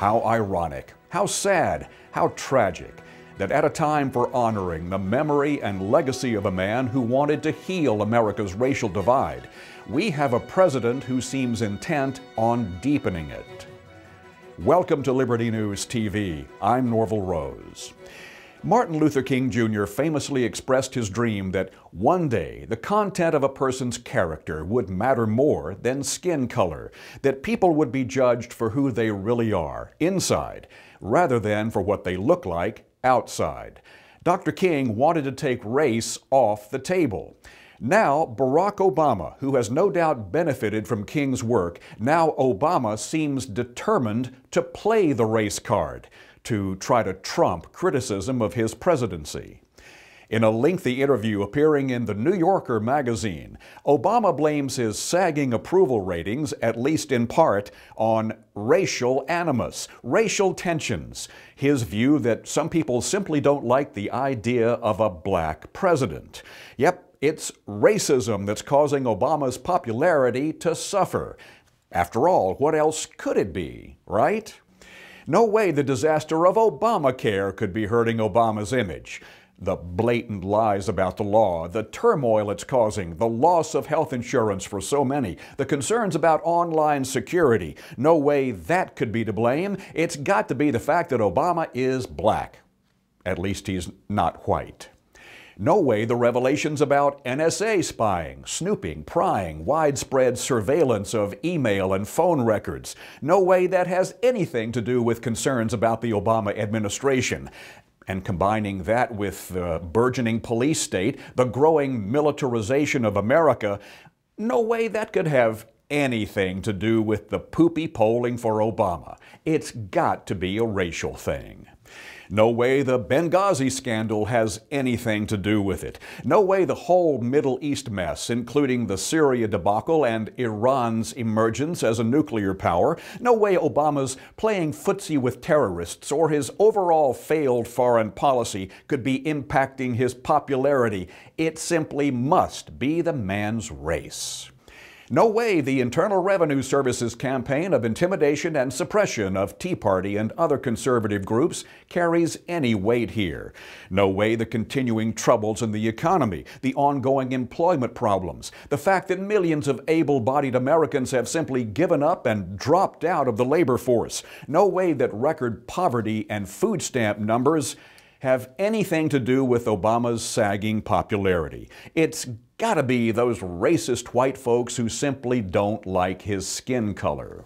How ironic, how sad, how tragic that at a time for honoring the memory and legacy of a man who wanted to heal America's racial divide, we have a president who seems intent on deepening it. Welcome to Liberty News TV. I'm Norval Rose. Martin Luther King Jr. famously expressed his dream that one day the content of a person's character would matter more than skin color, that people would be judged for who they really are, inside, rather than for what they look like, outside. Dr. King wanted to take race off the table. Now, Barack Obama, who has no doubt benefited from King's work, now Obama seems determined to play the race card, to try to trump criticism of his presidency. In a lengthy interview appearing in the New Yorker magazine, Obama blames his sagging approval ratings, at least in part, on racial animus, racial tensions, his view that some people simply don't like the idea of a black president. Yep, it's racism that's causing Obama's popularity to suffer. After all, what else could it be, right? No way the disaster of Obamacare could be hurting Obama's image. The blatant lies about the law, the turmoil it's causing, the loss of health insurance for so many, the concerns about online security. No way that could be to blame. It's got to be the fact that Obama is black. At least he's not white. No way the revelations about NSA spying, snooping, prying, widespread surveillance of email and phone records. No way that has anything to do with concerns about the Obama administration. And combining that with the burgeoning police state, the growing militarization of America, no way that could have anything to do with the poopy polling for Obama. It's got to be a racial thing. No way the Benghazi scandal has anything to do with it. No way the whole Middle East mess, including the Syria debacle and Iran's emergence as a nuclear power. No way Obama's playing footsie with terrorists or his overall failed foreign policy could be impacting his popularity. It simply must be the man's race. No way the Internal Revenue Service's campaign of intimidation and suppression of Tea Party and other conservative groups carries any weight here. No way the continuing troubles in the economy, the ongoing employment problems, the fact that millions of able-bodied Americans have simply given up and dropped out of the labor force. No way that record poverty and food stamp numbers have anything to do with Obama's sagging popularity. It's gotta be those racist white folks who simply don't like his skin color.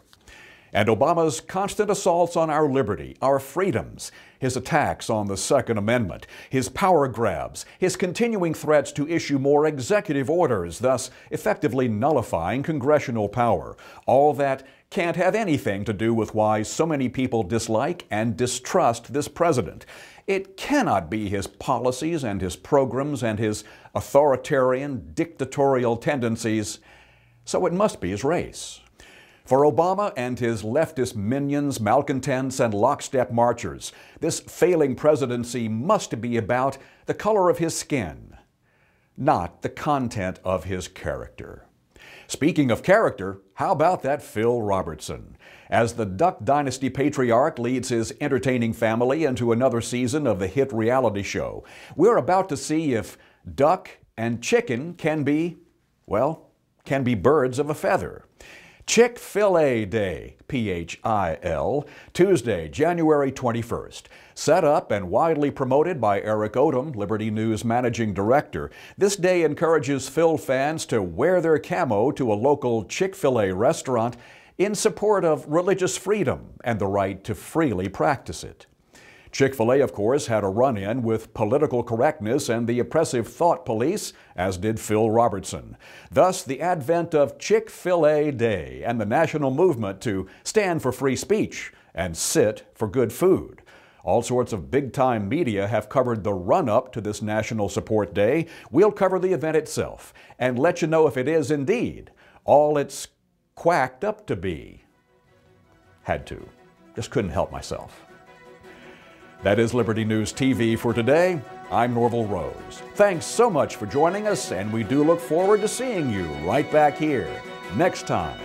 And Obama's constant assaults on our liberty, our freedoms, his attacks on the Second Amendment, his power grabs, his continuing threats to issue more executive orders, thus effectively nullifying congressional power. All that can't have anything to do with why so many people dislike and distrust this president. It cannot be his policies and his programs and his authoritarian, dictatorial tendencies, so it must be his race. For Obama and his leftist minions, malcontents, and lockstep marchers, this failing presidency must be about the color of his skin, not the content of his character. Speaking of character, how about that Phil Robertson? As the Duck Dynasty patriarch leads his entertaining family into another season of the hit reality show, we're about to see if duck and chicken can be birds of a feather. Chick-fil-A Day, P-H-I-L, Tuesday, January 21st. Set up and widely promoted by Eric Odom, Liberty News Managing Director, this day encourages Phil fans to wear their camo to a local Chick-fil-A restaurant in support of religious freedom and the right to freely practice it. Chick-fil-A, of course, had a run-in with political correctness and the oppressive thought police, as did Phil Robertson. Thus, the advent of Chick-fil-A Day and the national movement to stand for free speech and sit for good food. All sorts of big-time media have covered the run-up to this National Support Day. We'll cover the event itself and let you know if it is indeed all it's quacked up to be. Had to. Just couldn't help myself. That is Liberty News TV for today. I'm Norval Rose. Thanks so much for joining us, and we do look forward to seeing you right back here next time.